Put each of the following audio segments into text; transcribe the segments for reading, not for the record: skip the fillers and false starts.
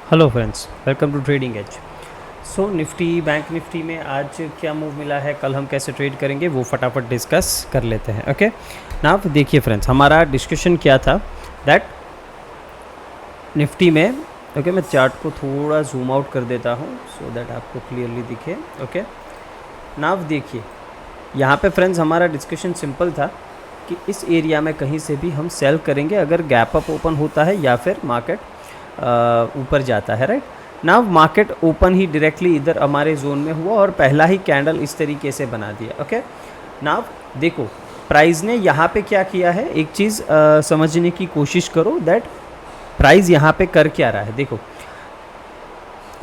Hello friends, welcome to trading edge. So Nifty bank Nifty में आज क्या move मिला है, कल हम कैसे ट्रेड करेंगे वो फटाफट डिस्कस कर लेते हैं। ओके ना, आप देखिए फ्रेंड्स, हमारा डिस्कशन क्या था दैट निफ्टी में ओके मैं चार्ट को थोड़ा जूम आउट कर देता हूँ सो दैट आपको क्लियरली दिखे। ओके ना, आप देखिए यहाँ पे फ्रेंड्स हमारा डिस्कशन सिंपल था कि इस एरिया में कहीं से भी हम सेल करेंगे अगर गैप अप ओपन होता है या फिर मार्केट ऊपर जाता है। राइट नाउ मार्केट ओपन ही डायरेक्टली इधर हमारे जोन में हुआ और पहला ही कैंडल इस तरीके से बना दिया। ओके नाउ देखो प्राइस ने यहाँ पे क्या किया है, एक चीज़ समझने की कोशिश करो दैट प्राइस यहाँ पे कर क्या रहा है। देखो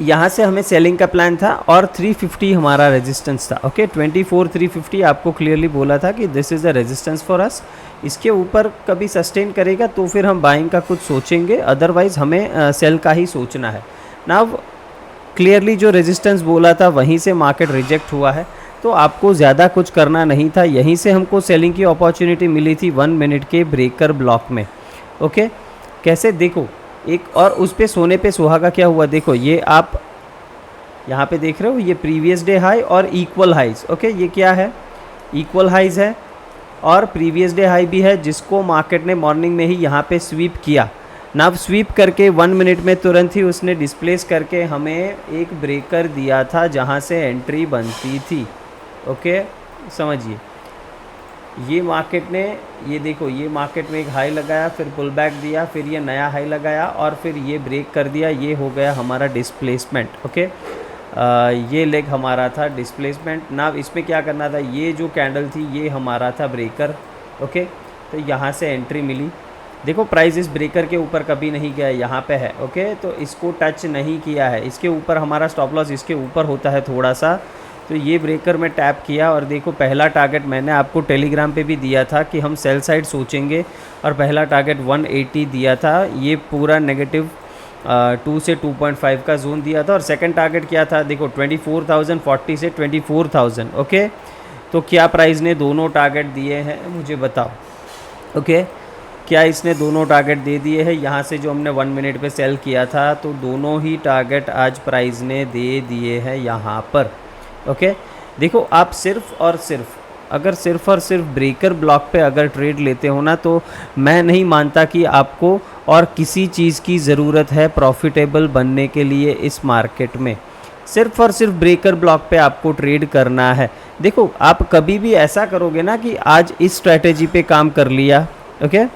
यहाँ से हमें सेलिंग का प्लान था और 350 हमारा रेजिस्टेंस था। ओके 24,350 आपको क्लियरली बोला था कि this is the resistance for us. इसके ऊपर कभी सस्टेन करेगा तो फिर हम बाइंग का कुछ सोचेंगे, अदरवाइज़ हमें सेल का ही सोचना है ना। क्लियरली जो रेजिस्टेंस बोला था वहीं से मार्केट रिजेक्ट हुआ है तो आपको ज़्यादा कुछ करना नहीं था। यहीं से हमको सेलिंग की अपॉर्चुनिटी मिली थी 1 मिनट के ब्रेकर ब्लॉक में। ओके कैसे देखो एक और उस पे सोने पे सुहागा क्या हुआ, देखो ये आप यहाँ पे देख रहे हो, ये प्रीवियस डे हाई और इक्वल हाइज। ओके ये क्या है, इक्वल हाइज है और प्रीवियस डे हाई भी है जिसको मार्केट ने मॉर्निंग में ही यहाँ पे स्वीप किया ना। स्वीप करके 1 मिनट में तुरंत ही उसने डिस्प्लेस करके हमें एक ब्रेकर दिया था जहाँ से एंट्री बनती थी। ओके समझिए, ये मार्केट ने ये देखो ये मार्केट में एक हाई लगाया, फिर पुल बैक दिया, फिर ये नया हाई लगाया और फिर ये ब्रेक कर दिया। ये हो गया हमारा डिस्प्लेसमेंट। ओके ये लेग हमारा था डिस्प्लेसमेंट ना। इसमें क्या करना था, ये जो कैंडल थी ये हमारा था ब्रेकर। ओके तो यहाँ से एंट्री मिली। देखो प्राइस इस ब्रेकर के ऊपर कभी नहीं गया, यहाँ पे है। ओके तो इसको टच नहीं किया है, इसके ऊपर हमारा स्टॉप लॉस इसके ऊपर होता है थोड़ा सा। तो ये ब्रेकर में टैप किया और देखो पहला टारगेट मैंने आपको टेलीग्राम पे भी दिया था कि हम सेल साइड सोचेंगे और पहला टारगेट 180 दिया था। ये पूरा नेगेटिव 2 से 2.5 का जोन दिया था और सेकंड टारगेट क्या था, देखो 24,040 से 24,000। ओके तो क्या प्राइस ने दोनों टारगेट दिए हैं मुझे बताओ। ओके क्या इसने दोनों टारगेट दे दिए हैं, यहाँ से जो हमने 1 मिनट पे सेल किया था तो दोनों ही टारगेट आज प्राइस ने दे दिए हैं यहाँ पर। ओके देखो आप सिर्फ और सिर्फ ब्रेकर ब्लॉक पे अगर ट्रेड लेते हो ना तो मैं नहीं मानता कि आपको और किसी चीज़ की ज़रूरत है प्रॉफिटेबल बनने के लिए इस मार्केट में। सिर्फ और सिर्फ ब्रेकर ब्लॉक पे आपको ट्रेड करना है। देखो आप कभी भी ऐसा करोगे ना कि आज इस स्ट्रैटेजी पे काम कर लिया, ओके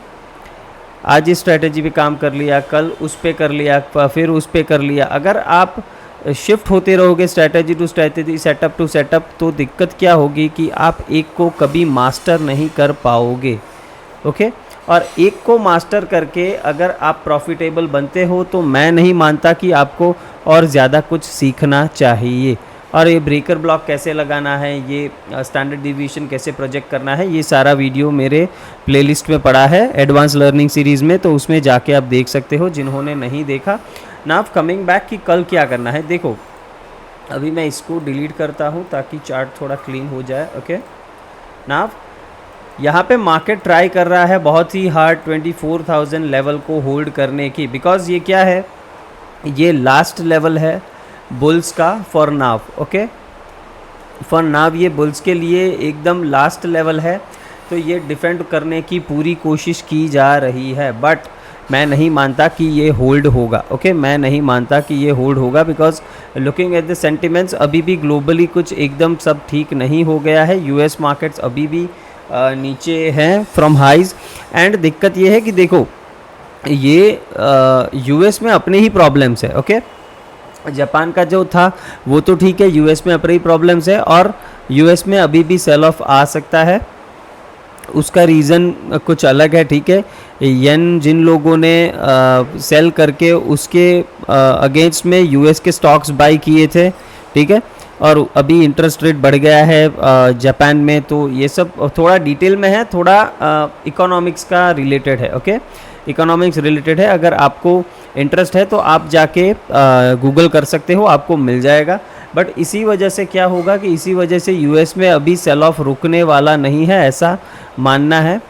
आज इस स्ट्रैटेजी पे काम कर लिया, कल उस पे कर लिया, फिर उस पे कर लिया। अगर आप शिफ्ट होते रहोगे strategy to strategy, setup to setup, तो दिक्कत क्या होगी कि आप एक को कभी मास्टर नहीं कर पाओगे। ओके और एक को मास्टर करके अगर आप प्रॉफिटेबल बनते हो तो मैं नहीं मानता कि आपको और ज़्यादा कुछ सीखना चाहिए। और ये ब्रेकर ब्लॉक कैसे लगाना है, ये स्टैंडर्ड डिवीजन कैसे प्रोजेक्ट करना है, ये सारा वीडियो मेरे प्लेलिस्ट में पड़ा है एडवांस लर्निंग सीरीज़ में, तो उसमें जाके आप देख सकते हो जिन्होंने नहीं देखा ना। कमिंग बैक कि कल क्या करना है, देखो अभी मैं इसको डिलीट करता हूँ ताकि चार्ट थोड़ा क्लीन हो जाए। ओके ना यहाँ पे मार्केट ट्राई कर रहा है बहुत ही हार्ड 24,000 लेवल को होल्ड करने की, बिकॉज ये क्या है, ये लास्ट लेवल है बुल्स का for now. Okay for now ये बुल्स के लिए एकदम लास्ट लेवल है, तो ये डिफेंड करने की पूरी कोशिश की जा रही है, बट मैं नहीं मानता कि ये होल्ड होगा। ओके मैं नहीं मानता कि ये होल्ड होगा because looking at the sentiments अभी भी ग्लोबली कुछ एकदम सब ठीक नहीं हो गया है। यूएस मार्केट्स अभी भी नीचे हैं फ्रॉम हाइज एंड दिक्कत ये है कि देखो ये यूएस में अपने ही प्रॉब्लम्स है। ओके जापान का जो था वो तो ठीक है, यूएस में अपनी प्रॉब्लम्स है और यूएस में अभी भी सेल ऑफ आ सकता है। उसका रीज़न कुछ अलग है, ठीक है। येन जिन लोगों ने सेल करके उसके अगेंस्ट में यूएस के स्टॉक्स बाई किए थे, ठीक है, और अभी इंटरेस्ट रेट बढ़ गया है जापान में, तो ये सब थोड़ा डिटेल में है, थोड़ा इकोनॉमिक्स का रिलेटेड है। ओके इकोनॉमिक्स रिलेटेड है, अगर आपको इंटरेस्ट है तो आप जाके गूगल कर सकते हो, आपको मिल जाएगा। बट इसी वजह से क्या होगा कि इसी वजह से यूएस में अभी सेल ऑफ रुकने वाला नहीं है, ऐसा मानना है।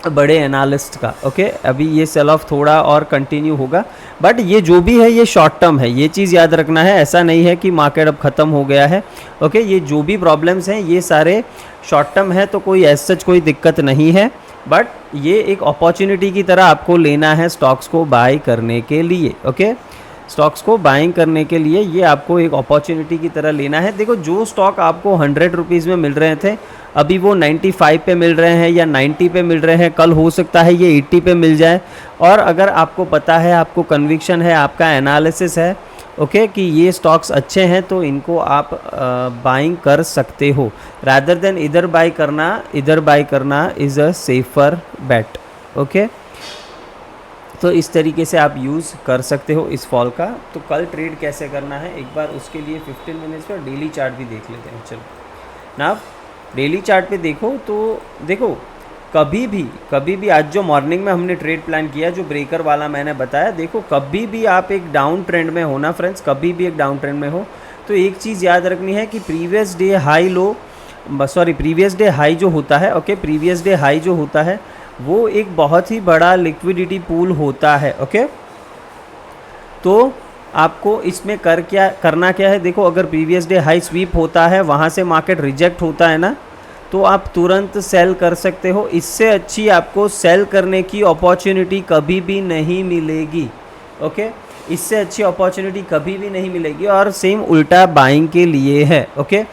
बड़े एनालिस्ट का। ओके, अभी ये सेल ऑफ थोड़ा और कंटिन्यू होगा, बट ये जो भी है ये शॉर्ट टर्म है, ये चीज़ याद रखना है। ऐसा नहीं है कि मार्केट अब ख़त्म हो गया है। ओके, ये जो भी प्रॉब्लम्स हैं ये सारे शॉर्ट टर्म है, तो कोई एज सच कोई दिक्कत नहीं है, बट ये एक अपॉर्चुनिटी की तरह आपको लेना है स्टॉक्स को बाय करने के लिए। ओके, स्टॉक्स को बाइंग करने के लिए ये आपको एक अपॉर्चुनिटी की तरह लेना है। देखो, जो स्टॉक आपको 100 रुपीज़ में मिल रहे थे, अभी वो 95 पे मिल रहे हैं या 90 पे मिल रहे हैं, कल हो सकता है ये 80 पे मिल जाए। और अगर आपको पता है, आपको कन्विक्शन है, आपका एनालिसिस है ओके कि ये स्टॉक्स अच्छे हैं, तो इनको आप बाइंग कर सकते हो। रादर देन इधर बाय करना is a safer bet. Okay, तो इस तरीके से आप यूज़ कर सकते हो इस फॉल का। तो कल ट्रेड कैसे करना है एक बार उसके लिए 15 मिनट्स पर डेली चार्ट भी देख लेते हैं। चलो ना, डेली चार्ट पे देखो तो देखो, कभी भी आज जो मॉर्निंग में हमने ट्रेड प्लान किया, जो ब्रेकर वाला मैंने बताया, देखो कभी भी आप एक डाउन ट्रेंड में हो ना फ्रेंड्स, कभी भी एक डाउन ट्रेंड में हो तो एक चीज़ याद रखनी है कि प्रीवियस डे हाई जो होता है, ओके, प्रीवियस डे हाई जो होता है वो एक बहुत ही बड़ा लिक्विडिटी पूल होता है। ओके, तो आपको इसमें करना क्या है, देखो अगर प्रीवियस डे हाई स्वीप होता है, वहाँ से मार्केट रिजेक्ट होता है ना, तो आप तुरंत सेल कर सकते हो। इससे अच्छी आपको सेल करने की अपॉर्चुनिटी कभी भी नहीं मिलेगी। ओके, इससे अच्छी अपॉर्चुनिटी कभी भी नहीं मिलेगी। और सेम उल्टा बाइंग के लिए है। ओके,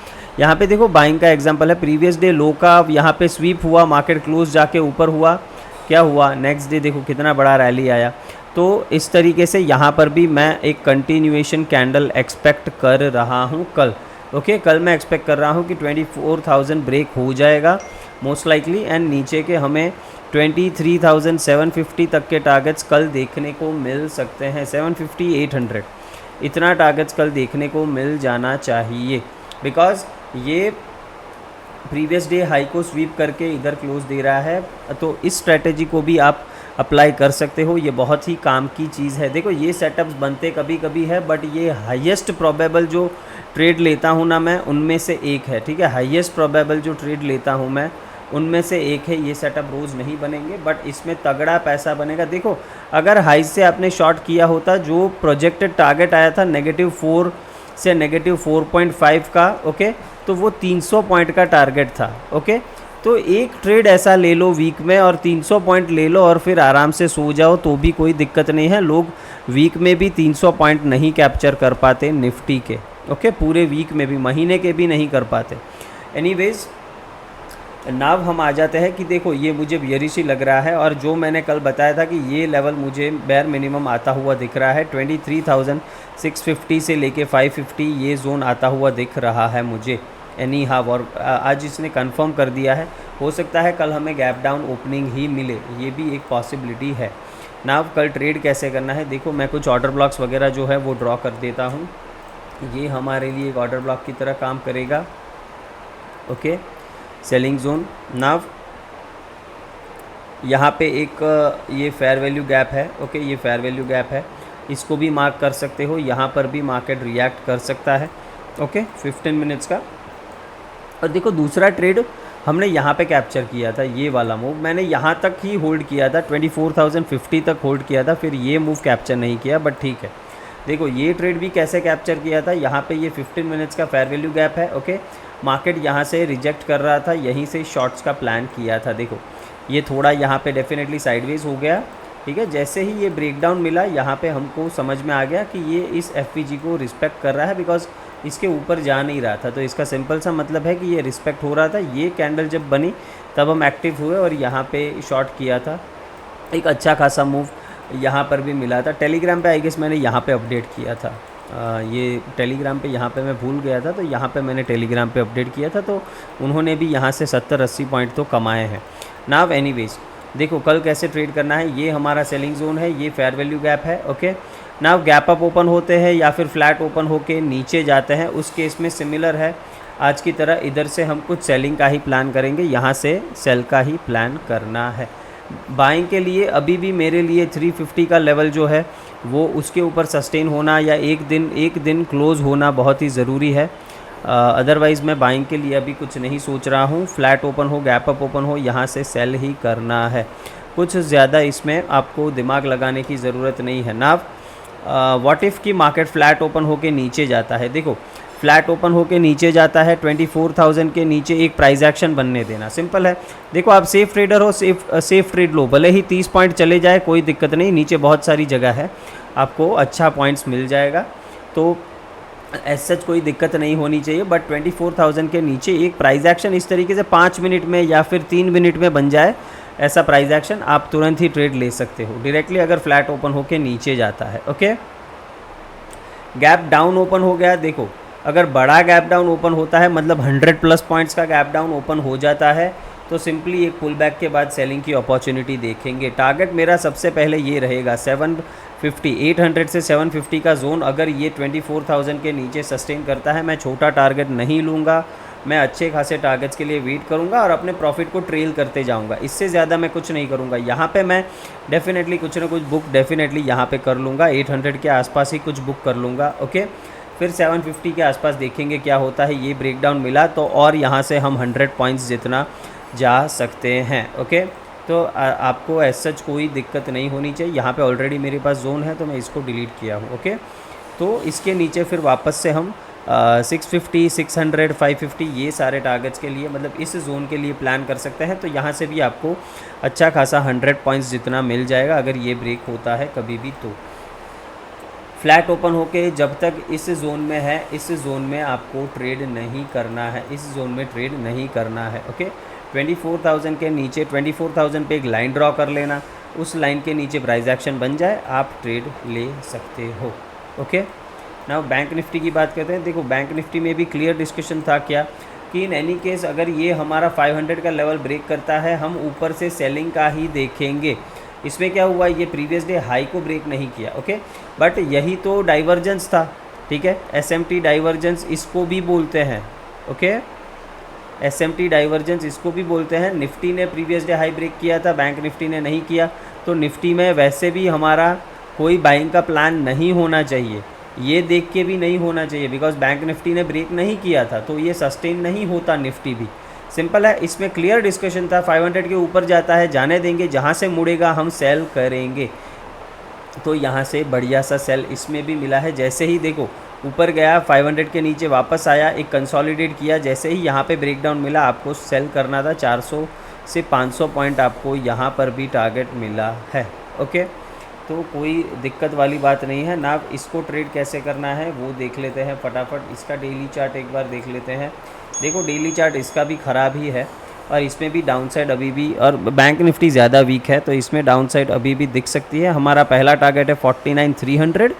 यहाँ पे देखो बाइंग का एग्जांपल है, प्रीवियस डे लो का यहाँ पे स्वीप हुआ, मार्केट क्लोज जाके ऊपर हुआ, क्या हुआ, नेक्स्ट डे देखो कितना बड़ा रैली आया। तो इस तरीके से यहाँ पर भी मैं एक कंटिन्यूएशन कैंडल एक्सपेक्ट कर रहा हूँ कल। ओके, कल मैं एक्सपेक्ट कर रहा हूँ कि 24,000 ब्रेक हो जाएगा मोस्ट लाइकली, एंड नीचे के हमें 23,750 तक के टारगेट्स कल देखने को मिल सकते हैं। 750 800 इतना टारगेट्स कल देखने को मिल जाना चाहिए, बिकॉज ये प्रीवियस डे हाई को स्वीप करके इधर क्लोज दे रहा है। तो इस स्ट्रेटेजी को भी आप अप्लाई कर सकते हो, ये बहुत ही काम की चीज़ है। देखो ये सेटअप्स बनते कभी कभी है, बट ये हाईएस्ट प्रोबेबल जो ट्रेड लेता हूँ ना मैं, उनमें से एक है। ठीक है, हाईएस्ट प्रोबेबल जो ट्रेड लेता हूँ मैं उनमें से एक है। ये सेटअप रोज़ नहीं बनेंगे, बट इसमें तगड़ा पैसा बनेगा। देखो अगर हाई से आपने शॉर्ट किया होता, जो प्रोजेक्टेड टारगेट आया था -4 से -4.5 का, ओके, तो वो 300 पॉइंट का टारगेट था। ओके, तो एक ट्रेड ऐसा ले लो वीक में और 300 पॉइंट ले लो और फिर आराम से सो जाओ, तो भी कोई दिक्कत नहीं है। लोग वीक में भी 300 पॉइंट नहीं कैप्चर कर पाते निफ्टी के। ओके, पूरे वीक में भी, महीने के भी नहीं कर पाते। एनीवेज, नाव हम आ जाते हैं कि देखो ये मुझे बियरिश ही लग रहा है, और जो मैंने कल बताया था कि ये लेवल मुझे बेयर मिनिमम आता हुआ दिख रहा है, 23,650 से लेके 550 ये जोन आता हुआ दिख रहा है मुझे एनी हाउ। और आज इसने कंफर्म कर दिया है, हो सकता है कल हमें गैप डाउन ओपनिंग ही मिले, ये भी एक पॉसिबिलिटी है। नाव कल ट्रेड कैसे करना है, देखो मैं कुछ ऑर्डर ब्लॉक्स वगैरह जो है वो ड्रॉ कर देता हूँ। ये हमारे लिए एक ऑर्डर ब्लॉक की तरह काम करेगा। Okay, selling zone. नाव यहाँ पे एक ये फेयर वैल्यू गैप है। ओके, ये फेयर वैल्यू गैप है, इसको भी मार्क कर सकते हो। यहाँ पर भी मार्केट रिएक्ट कर सकता है। ओके, 15 मिनट्स का। और देखो दूसरा ट्रेड हमने यहाँ पे कैप्चर किया था, ये वाला मूव मैंने यहाँ तक ही होल्ड किया था, 24,050 तक होल्ड किया था, फिर ये मूव कैप्चर नहीं किया, बट ठीक है। देखो ये ट्रेड भी कैसे कैप्चर किया था, यहाँ पे ये 15 मिनट्स का फेयर वैल्यू गैप है। ओके, मार्केट यहाँ से रिजेक्ट कर रहा था, यहीं से शॉर्ट्स का प्लान किया था। देखो ये थोड़ा यहाँ पे डेफिनेटली साइडवेज हो गया। ठीक है, जैसे ही ये ब्रेकडाउन मिला, यहाँ पे हमको समझ में आ गया कि ये इस एफपीजी को रिस्पेक्ट कर रहा है, बिकॉज इसके ऊपर जा नहीं रहा था। तो इसका सिंपल सा मतलब है कि ये रिस्पेक्ट हो रहा था। ये कैंडल जब बनी तब हम एक्टिव हुए और यहाँ पे शॉर्ट किया था। एक अच्छा खासा मूव यहाँ पर भी मिला था। टेलीग्राम पे आई गेस मैंने यहाँ पे अपडेट किया था, ये टेलीग्राम पे यहाँ पे मैं भूल गया था, तो यहाँ पे मैंने टेलीग्राम पे अपडेट किया था। तो उन्होंने भी यहाँ से 70-80 पॉइंट तो कमाए हैं। नाव एनीवेज, देखो कल कैसे ट्रेड करना है, ये हमारा सेलिंग जोन है, ये फेयर वैल्यू गैप है। ओके, नाव गैप अप ओपन होते हैं या फिर फ्लैट ओपन होके नीचे जाते हैं, उस केस में सिमिलर है आज की तरह, इधर से हम कुछ सेलिंग का ही प्लान करेंगे, यहाँ से सेल का ही प्लान करना है। बाइंग के लिए अभी भी मेरे लिए 350 का लेवल जो है वो उसके ऊपर सस्टेन होना या एक दिन क्लोज़ होना बहुत ही ज़रूरी है। अदरवाइज़ मैं बाइंग के लिए अभी कुछ नहीं सोच रहा हूँ। फ्लैट ओपन हो, गैप अप ओपन हो, यहाँ से सेल ही करना है। कुछ ज़्यादा इसमें आपको दिमाग लगाने की ज़रूरत नहीं है। नाउ व्हाट इफ़ की मार्केट फ्लैट ओपन होके नीचे जाता है। देखो फ्लैट ओपन होके नीचे जाता है 24,000 के नीचे एक प्राइस एक्शन बनने देना, सिंपल है। देखो आप सेफ ट्रेडर हो, सेफ ट्रेड लो, भले ही 30 पॉइंट चले जाए कोई दिक्कत नहीं, नीचे बहुत सारी जगह है, आपको अच्छा पॉइंट्स मिल जाएगा, तो एज सच कोई दिक्कत नहीं होनी चाहिए। बट 24,000 के नीचे एक प्राइस एक्शन इस तरीके से 5 मिनट में या फिर 3 मिनट में बन जाए, ऐसा प्राइस एक्शन आप तुरंत ही ट्रेड ले सकते हो डायरेक्टली अगर फ्लैट ओपन होके नीचे जाता है। ओके, गैप डाउन ओपन हो गया। देखो अगर बड़ा गैप डाउन ओपन होता है, मतलब 100 प्लस पॉइंट्स का गैप डाउन ओपन हो जाता है, तो सिंपली एक पुल बैक के बाद सेलिंग की अपॉर्चुनिटी देखेंगे। टारगेट मेरा सबसे पहले ये रहेगा 750, 800 से 750 का जोन अगर ये 24,000 के नीचे सस्टेन करता है, मैं छोटा टारगेट नहीं लूँगा, मैं अच्छे खासे टारगेट्स के लिए वेट करूँगा और अपने प्रॉफिट को ट्रेल करते जाऊँगा। इससे ज़्यादा मैं कुछ नहीं करूँगा। यहाँ पे मैं डेफिनेटली कुछ ना कुछ बुक डेफिनेटली यहाँ पे कर लूँगा, 800 के आसपास ही कुछ बुक कर लूँगा। ओके, फिर 750 के आसपास देखेंगे क्या होता है। ये ब्रेकडाउन मिला तो और यहाँ से हम 100 पॉइंट्स जितना जा सकते हैं। ओके, तो आपको एज सच कोई दिक्कत नहीं होनी चाहिए। यहाँ पे ऑलरेडी मेरे पास जोन है तो मैं इसको डिलीट किया हूँ। ओके, तो इसके नीचे फिर वापस से हम 650, 600, 550 ये सारे टारगेट्स के लिए, मतलब इस जोन के लिए प्लान कर सकते हैं। तो यहाँ से भी आपको अच्छा खासा 100 पॉइंट्स जितना मिल जाएगा अगर ये ब्रेक होता है कभी भी। तो फ्लैट ओपन होके जब तक इस जोन में है, इस जोन में आपको ट्रेड नहीं करना है, इस जोन में ट्रेड नहीं करना है। ओके, 24,000 के नीचे 24,000 पे एक लाइन ड्रॉ कर लेना, उस लाइन के नीचे प्राइस एक्शन बन जाए, आप ट्रेड ले सकते हो। ओके, नाउ बैंक निफ्टी की बात करते हैं। देखो बैंक निफ्टी में भी क्लियर डिस्कशन था क्या कि इन एनी केस अगर ये हमारा 500 का लेवल ब्रेक करता है, हम ऊपर से सेलिंग का ही देखेंगे। इसमें क्या हुआ, ये प्रीवियस डे हाई को ब्रेक नहीं किया। ओके, बट यही तो डाइवर्जेंस था, ठीक है, एसएमटी डाइवर्जेंस इसको भी बोलते हैं। ओके, एसएमटी डाइवर्जेंस इसको भी बोलते हैं। निफ्टी ने प्रीवियस डे हाई ब्रेक किया था, बैंक निफ्टी ने नहीं किया, तो निफ्टी में वैसे भी हमारा कोई बाइंग का प्लान नहीं होना चाहिए, ये देख के भी नहीं होना चाहिए, बिकॉज बैंक निफ्टी ने ब्रेक नहीं किया था तो ये सस्टेन नहीं होता निफ्टी भी। सिंपल है, इसमें क्लियर डिस्कशन था। 500 के ऊपर जाता है, जाने देंगे, जहाँ से मुड़ेगा हम सेल करेंगे। तो यहाँ से बढ़िया सा सेल इसमें भी मिला है। जैसे ही देखो ऊपर गया 500 के नीचे वापस आया, एक कंसोलिडेट किया, जैसे ही यहाँ पे ब्रेकडाउन मिला आपको सेल करना था। 400 से 500 पॉइंट आपको यहाँ पर भी टारगेट मिला है। ओके, तो कोई दिक्कत वाली बात नहीं है ना। इसको ट्रेड कैसे करना है वो देख लेते हैं फटाफट। इसका डेली चार्ट एक बार देख लेते हैं। देखो डेली चार्ट इसका भी ख़राब ही है और इसमें भी डाउन साइड अभी भी, और बैंक निफ्टी ज़्यादा वीक है तो इसमें डाउन साइड अभी भी दिख सकती है। हमारा पहला टारगेट है 49,300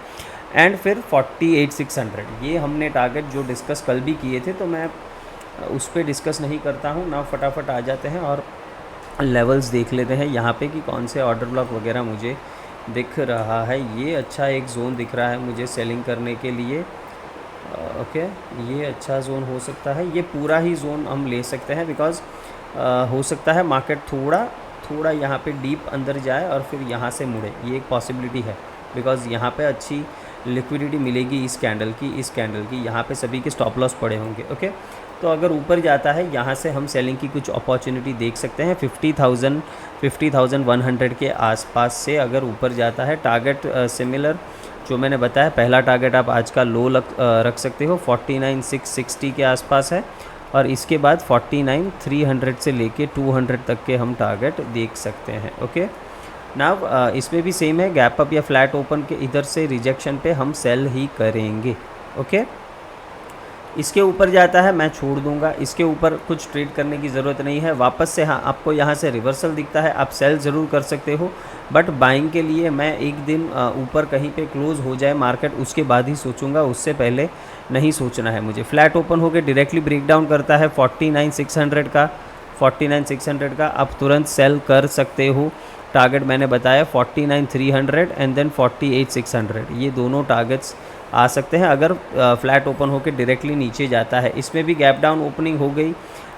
एंड फिर 48,600। ये हमने टारगेट जो डिस्कस कल भी किए थे, तो मैं उस पर डिस्कस नहीं करता हूँ ना। फटाफट आ जाते हैं और लेवल्स देख लेते हैं यहाँ पे कि कौन से ऑर्डर ब्लॉक वगैरह मुझे दिख रहा है। ये अच्छा एक जोन दिख रहा है मुझे सेलिंग करने के लिए। ओके, ये अच्छा जोन हो सकता है, ये पूरा ही जोन हम ले सकते हैं, बिकॉज़ हो सकता है मार्केट थोड़ा यहाँ पे डीप अंदर जाए और फिर यहाँ से मुड़े, ये एक पॉसिबिलिटी है, बिकॉज़ यहाँ पे अच्छी लिक्विडिटी मिलेगी इस कैंडल की, यहाँ पे सभी के स्टॉप लॉस पड़े होंगे। ओके, तो अगर ऊपर जाता है यहाँ से हम सेलिंग की कुछ अपॉर्चुनिटी देख सकते हैं। 50,100 के आसपास से अगर ऊपर जाता है, टारगेट सिमिलर जो मैंने बताया, पहला टारगेट आप आज का लो रख सकते हो 49,660 के आसपास है, और इसके बाद 49,300 से लेके 200 तक के हम टारगेट देख सकते हैं। ओके, नाउ इसमें भी सेम है, गैप अप या फ्लैट ओपन के इधर से रिजेक्शन पे हम सेल ही करेंगे। ओके, इसके ऊपर जाता है मैं छोड़ दूंगा, इसके ऊपर कुछ ट्रेड करने की ज़रूरत नहीं है। वापस से हाँ, आपको यहाँ से रिवर्सल दिखता है, आप सेल ज़रूर कर सकते हो, बट बाइंग के लिए मैं एक दिन ऊपर कहीं पे क्लोज़ हो जाए मार्केट, उसके बाद ही सोचूंगा, उससे पहले नहीं सोचना है मुझे। फ्लैट ओपन होकर डायरेक्टली ब्रेकडाउन करता है 49,600 का, आप तुरंत सेल कर सकते हो। टारगेट मैंने बताया 49,300 एंड देन 48,600, ये दोनों टारगेट्स आ सकते हैं अगर फ्लैट ओपन होकर डायरेक्टली नीचे जाता है। इसमें भी गैप डाउन ओपनिंग हो गई,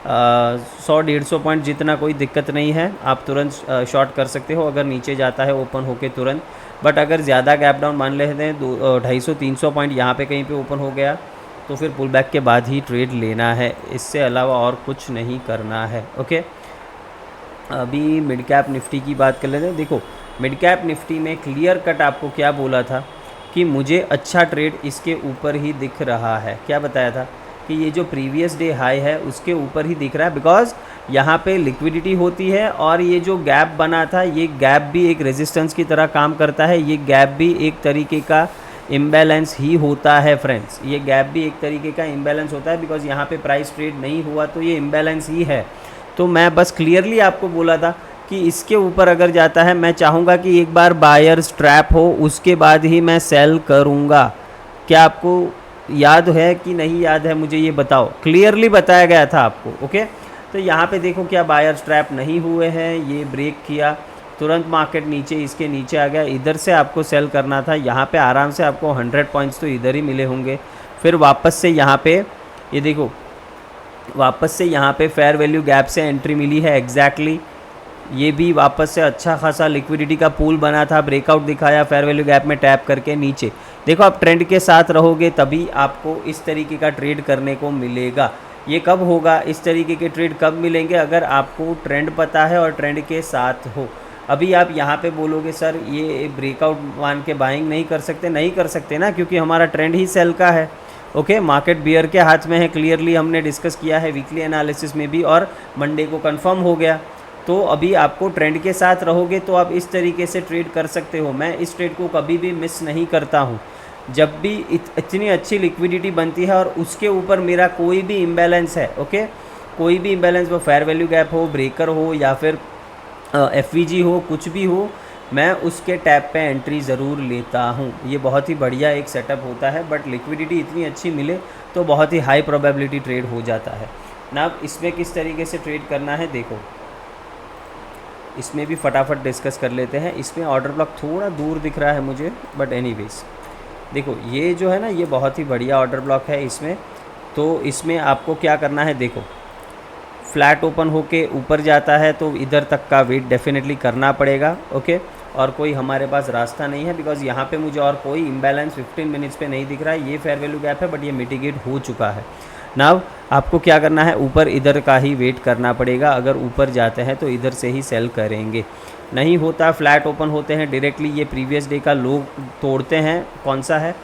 100-150 पॉइंट जितना कोई दिक्कत नहीं है, आप तुरंत शॉर्ट कर सकते हो अगर नीचे जाता है ओपन होके तुरंत। बट अगर ज़्यादा गैप डाउन मान लेते हैं 250-300 पॉइंट यहाँ पे कहीं पे ओपन हो गया, तो फिर पुल बैक के बाद ही ट्रेड लेना है, इससे अलावा और कुछ नहीं करना है। ओके, अभी मिड कैप निफ्टी की बात कर लेते हैं। देखो मिड कैप निफ्टी में क्लियर कट आपको क्या बोला था कि मुझे अच्छा ट्रेड इसके ऊपर ही दिख रहा है। क्या बताया था कि ये जो प्रीवियस डे हाई है उसके ऊपर ही दिख रहा है, बिकॉज यहाँ पे लिक्विडिटी होती है और ये जो गैप बना था ये गैप भी एक रेजिस्टेंस की तरह काम करता है, ये गैप भी एक तरीके का इम्बैलेंस ही होता है फ्रेंड्स, ये गैप भी एक तरीके का इम्बैलेंस होता है, बिकॉज यहाँ पे प्राइस ट्रेड नहीं हुआ तो ये इम्बैलेंस ही है। तो मैं बस क्लियरली आपको बोला था कि इसके ऊपर अगर जाता है मैं चाहूँगा कि एक बार बायर्स ट्रैप हो उसके बाद ही मैं सेल करूँगा। क्या आपको याद है कि नहीं याद है, मुझे ये बताओ, क्लियरली बताया गया था आपको। ओके, तो यहाँ पे देखो क्या बायर्स ट्रैप नहीं हुए हैं, ये ब्रेक किया, तुरंत मार्केट नीचे इसके नीचे आ गया, इधर से आपको सेल करना था, यहाँ पे आराम से आपको 100 पॉइंट्स तो इधर ही मिले होंगे। फिर वापस से यहाँ पे ये देखो वापस से यहाँ पे फेयर वैल्यू गैप से एंट्री मिली है एग्जैक्टली, ये भी वापस से अच्छा खासा लिक्विडिटी का पूल बना था, ब्रेकआउट दिखाया फेयर वैल्यू गैप में टैप करके नीचे। देखो आप ट्रेंड के साथ रहोगे तभी आपको इस तरीके का ट्रेड करने को मिलेगा। ये कब होगा, इस तरीके के ट्रेड कब मिलेंगे, अगर आपको ट्रेंड पता है और ट्रेंड के साथ हो। अभी आप यहाँ पे बोलोगे सर ये ब्रेकआउट मान के बाइंग नहीं कर सकते, नहीं कर सकते ना, क्योंकि हमारा ट्रेंड ही सेल का है। ओके, मार्केट बियर के हाथ में है, क्लियरली हमने डिस्कस किया है वीकली एनालिसिस में भी और मंडे को कंफर्म हो गया। तो अभी आपको ट्रेंड के साथ रहोगे तो आप इस तरीके से ट्रेड कर सकते हो। मैं इस ट्रेड को कभी भी मिस नहीं करता हूँ, जब भी इतनी अच्छी लिक्विडिटी बनती है और उसके ऊपर मेरा कोई भी इम्बैलेंस है। ओके, कोई भी इम्बैलेंस, वो फेयर वैल्यू गैप हो, ब्रेकर हो या फिर एफवीजी हो, कुछ भी हो, मैं उसके टैप पे एंट्री ज़रूर लेता हूँ। ये बहुत ही बढ़िया एक सेटअप होता है, बट लिक्विडिटी इतनी अच्छी मिले तो बहुत ही हाई प्रोबेबिलिटी ट्रेड हो जाता है ना। अब इसमें किस तरीके से ट्रेड करना है देखो, इसमें भी फटाफट डिस्कस कर लेते हैं। इसमें ऑर्डर ब्लॉक थोड़ा दूर दिख रहा है मुझे, बट एनीवेज देखो ये जो है ना ये बहुत ही बढ़िया ऑर्डर ब्लॉक है इसमें। तो इसमें आपको क्या करना है, देखो फ्लैट ओपन होके ऊपर जाता है तो इधर तक का वेट डेफिनेटली करना पड़ेगा। ओके, और कोई हमारे पास रास्ता नहीं है, बिकॉज यहाँ पे मुझे और कोई इम्बैलेंस 15 मिनट्स पे नहीं दिख रहा है। ये फेयर वैल्यू गैप है बट ये मिटिगेट हो चुका है। नाउ आपको क्या करना है, ऊपर इधर का ही वेट करना पड़ेगा। अगर ऊपर जाते हैं तो इधर से ही सेल करेंगे, नहीं होता फ्लैट ओपन होते हैं डायरेक्टली ये प्रीवियस डे का लो तोड़ते हैं, कौन सा है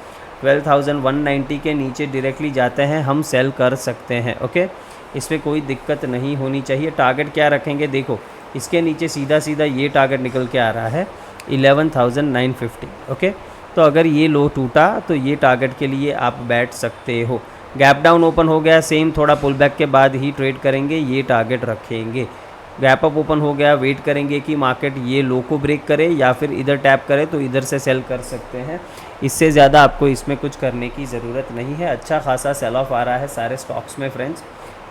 12,190 के नीचे डायरेक्टली जाते हैं, हम सेल कर सकते हैं। ओके, इसमें कोई दिक्कत नहीं होनी चाहिए। टारगेट क्या रखेंगे, देखो इसके नीचे सीधा सीधा ये टारगेट निकल के आ रहा है 11,950। ओके, तो अगर ये लो टूटा तो ये टारगेट के लिए आप बैठ सकते हो। गैप डाउन ओपन हो गया, सेम थोड़ा पुल बैक के बाद ही ट्रेड करेंगे, ये टारगेट रखेंगे। गैप अप ओपन हो गया, वेट करेंगे कि मार्केट ये लो को ब्रेक करे या फिर इधर टैप करे तो इधर से सेल कर सकते हैं। इससे ज़्यादा आपको इसमें कुछ करने की ज़रूरत नहीं है। अच्छा खासा सेल ऑफ आ रहा है सारे स्टॉक्स में फ्रेंड्स,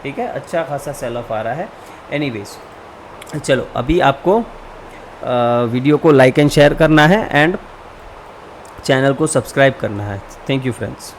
ठीक है, अच्छा खासा सेल ऑफ आ रहा है। एनीवेज चलो अभी आपको वीडियो को लाइक एंड शेयर करना है एंड चैनल को सब्सक्राइब करना है। Thank you friends.